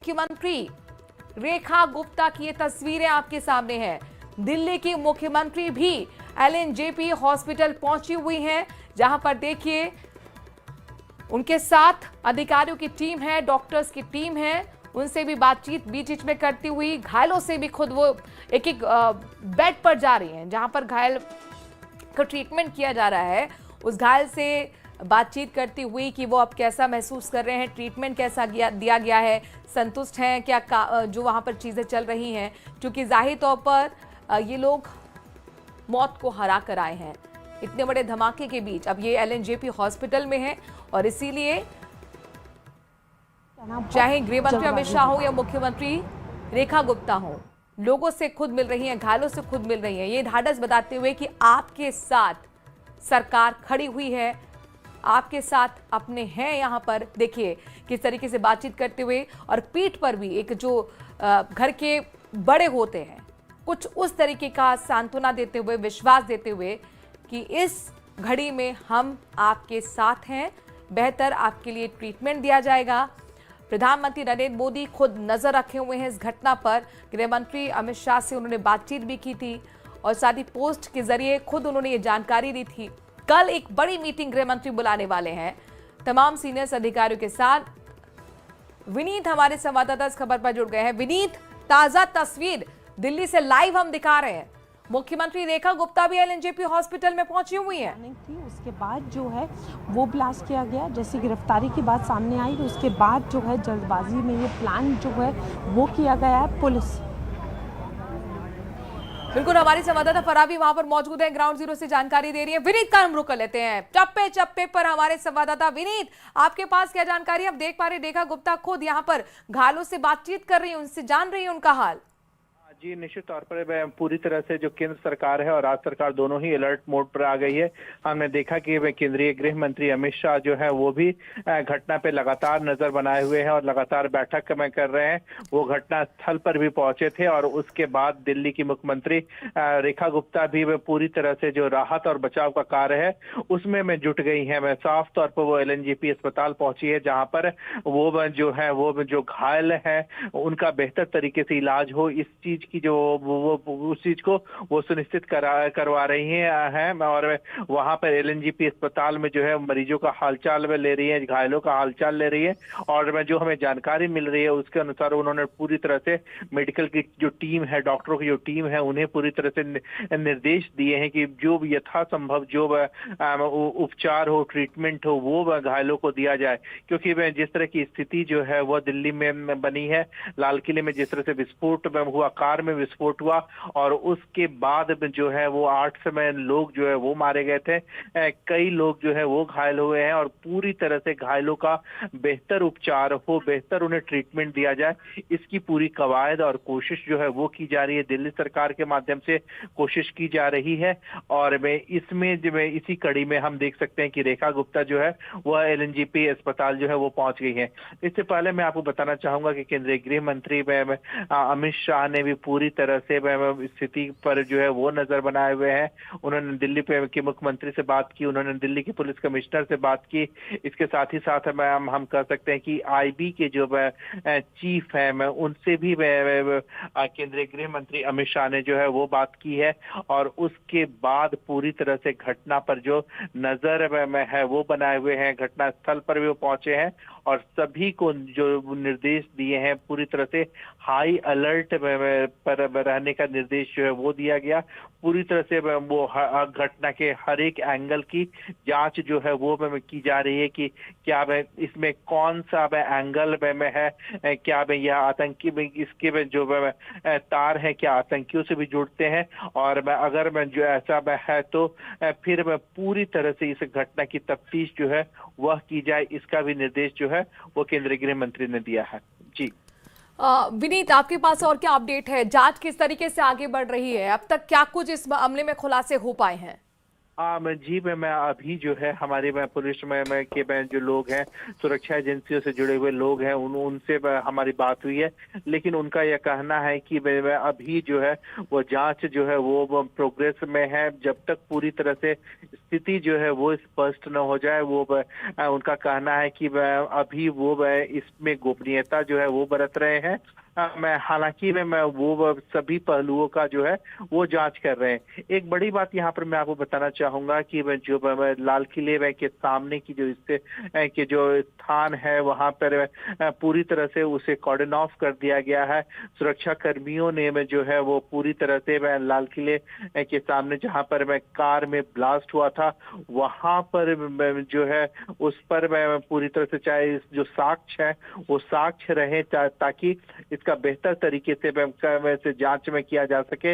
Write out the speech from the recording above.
मुख्यमंत्री रेखा गुप्ता की ये तस्वीरें आपके सामने हैं। दिल्ली की मुख्यमंत्री भी एलएनजेपी हॉस्पिटल पहुंची हुई हैं, जहां पर देखिए उनके साथ अधिकारियों की टीम है, डॉक्टर्स की टीम है। उनसे भी बातचीत बीच बीच में करती हुई, घायलों से भी खुद वो एक एक बेड पर जा रही हैं, जहां पर घायल का ट्रीटमेंट किया जा रहा है। उस घायल से बातचीत करती हुई कि वो अब कैसा महसूस कर रहे हैं, ट्रीटमेंट कैसा दिया गया है, संतुष्ट हैं क्या जो वहां पर चीजें चल रही हैं, क्योंकि जाहिर तौर पर ये लोग मौत को हरा कर आए हैं इतने बड़े धमाके के बीच। अब ये एलएनजेपी हॉस्पिटल में है और इसीलिए चाहे गृह मंत्री अमित शाह हो या मुख्यमंत्री रेखा गुप्ता हो, लोगों से खुद मिल रही हैं, घायलों से खुद मिल रही हैं, ये ढाढ़स बताते हुए कि आपके साथ सरकार खड़ी हुई है, आपके साथ अपने हैं। यहां पर देखिए किस तरीके से बातचीत करते हुए, और पीठ पर भी एक जो घर के बड़े होते हैं, कुछ उस तरीके का सांत्वना देते हुए, विश्वास देते हुए कि इस घड़ी में हम आपके साथ हैं, बेहतर आपके लिए ट्रीटमेंट दिया जाएगा। प्रधानमंत्री नरेंद्र मोदी खुद नजर रखे हुए हैं इस घटना पर। गृह मंत्री अमित शाह से उन्होंने बातचीत भी की थी और साथ ही पोस्ट के जरिए खुद उन्होंने ये जानकारी दी थी। कल एक बड़ी मीटिंग गृह मंत्री बुलाने वाले हैं तमाम सीनियर अधिकारियों के साथ। विनीत हमारे संवाददाता इस खबर पर जुड़ गए हैं। विनीत, ताजा तस्वीर दिल्ली से लाइव हम दिखा रहे हैं। मुख्यमंत्री रेखा गुप्ता भी एलएनजेपी हॉस्पिटल में पहुंची हुई है। नहीं थी, उसके बाद जो है वो ब्लास्ट किया गया। जैसे गिरफ्तारी की बात सामने आई तो उसके बाद जो है जल्दबाजी में ये प्लान जो है वो किया गया है। पुलिस बिल्कुल, हमारी संवाददाता फराबी वहां पर मौजूद है, ग्राउंड जीरो से जानकारी दे रही है। विनीत का हम रुक कर लेते हैं चप्पे चप्पे पर। हमारे संवाददाता विनीत, आपके पास क्या जानकारी? अब देख पा रहे रेखा गुप्ता खुद यहाँ पर घायलों से बातचीत कर रही है, उनसे जान रही है उनका हाल। जी, निश्चित तौर पर पूरी तरह से जो केंद्र सरकार है और राज्य सरकार दोनों ही अलर्ट मोड पर आ गई है। हमने देखा कि केंद्रीय गृह मंत्री अमित शाह जो है वो भी घटना पे लगातार नजर बनाए हुए हैं और लगातार बैठक में कर रहे हैं। वो घटना स्थल पर भी पहुंचे थे और उसके बाद दिल्ली की मुख्यमंत्री रेखा गुप्ता भी पूरी तरह से जो राहत और बचाव का कार्य है उसमें में जुट गई है। मैं साफ तौर पर वो एलएनजेपी अस्पताल पहुंची है, जहां पर वो जो है वो जो घायल है उनका बेहतर तरीके से इलाज हो, इस चीज की जो वो उस चीज को वो सुनिश्चित करवा रही हैं और वहां पर एलएनजेपी अस्पताल में जो है मरीजों का हालचाल में ले रही है, घायलों का हालचाल ले रही है। और जो हमें जानकारी मिल रही है उसके अनुसार उन्होंने पूरी तरह से मेडिकल की जो टीम है, डॉक्टरों की जो टीम है, उन्हें पूरी तरह से निर्देश दिए हैं कि जो यथासंभव जो उपचार हो, ट्रीटमेंट हो, वो घायलों को दिया जाए। क्योंकि जिस तरह की स्थिति जो है वह दिल्ली में बनी है, लाल किले में जिस तरह से विस्फोट हुआ, कार में विस्फोट हुआ और उसके बाद जो है वो 8 से लोग जो है वो मारे गए थे, कई लोग जो है वो घायल हुए हैं और पूरी तरह से घायलों का बेहतर उपचार हो, बेहतर उन्हें ट्रीटमेंट दिया जाए, इसकी पूरी कवायद और कोशिश जो है वो की जा रही है। दिल्ली सरकार के माध्यम से कोशिश की जा रही है और इसी कड़ी में हम देख सकते हैं कि रेखा गुप्ता जो है वह एलएनजेपी अस्पताल जो है वो पहुंच गई है। इससे पहले मैं आपको बताना चाहूंगा कि केंद्रीय गृह मंत्री अमित शाह ने भी पूरी तरह से स्थिति पर जो है वो नजर बनाए हुए हैं। उन्होंने दिल्ली के मुख्यमंत्री से बात की, उन्होंने दिल्ली के पुलिस कमिश्नर से बात की। इसके साथ ही साथ हम कह सकते हैं कि आईबी के जो चीफ है उनसे भी केंद्रीय गृह मंत्री अमित शाह ने जो है वो बात की है और उसके बाद पूरी तरह से घटना पर जो नजर में है वो बनाए हुए हैं। घटना स्थल पर भी वो पहुंचे हैं और सभी को जो निर्देश दिए हैं पूरी तरह से हाई अलर्ट पर रहने का निर्देश जो है वो दिया गया। पूरी तरह से वो घटना के हर एक एंगल की जांच जो है वो की जा रही है कि क्या इसमें कौन सा एंगल में है, क्या यह आतंकी में इसके जो तार है क्या आतंकियों से भी जुड़ते हैं, और अगर जो ऐसा है तो फिर पूरी तरह से इस घटना की तफ्तीश जो है वह की जाए, इसका भी निर्देश जो है वो केंद्रीय गृह मंत्री ने दिया है। जी विनीत, आपके पास और क्या अपडेट है? जांच किस तरीके से आगे बढ़ रही है? अब तक क्या कुछ इस मामले में खुलासे हो पाए हैं? जी मैं अभी जो है हमारे पुलिस में के जो लोग हैं, सुरक्षा एजेंसियों से जुड़े हुए लोग हैं, उनसे हमारी बात हुई है, लेकिन उनका यह कहना है कि अभी जो है वो जांच जो है वो प्रोग्रेस में है। जब तक पूरी तरह से स्थिति जो है वो स्पष्ट न हो जाए, वो उनका कहना है कि अभी वो इसमें गोपनीयता जो है वो बरत रहे हैं। मैं हालांकि मैं वो सभी पहलुओं का जो है वो जांच कर रहे हैं। एक बड़ी बात यहाँ पर मैं आपको बताना चाहूंगा कि जो लाल किले के सामने की जो इससे के जो स्थान है वहां पर पूरी तरह से उसे कॉर्डन ऑफ कर दिया गया है। सुरक्षा कर्मियों ने जो है वो पूरी तरह से लाल किले के सामने जहां पर कार में ब्लास्ट हुआ था वहां पर जो है उस पर पूरी तरह से चाहे जो साक्ष्य है वो साक्ष्य रहे ताकि इसका बेहतर तरीके से जांच में किया जा सके।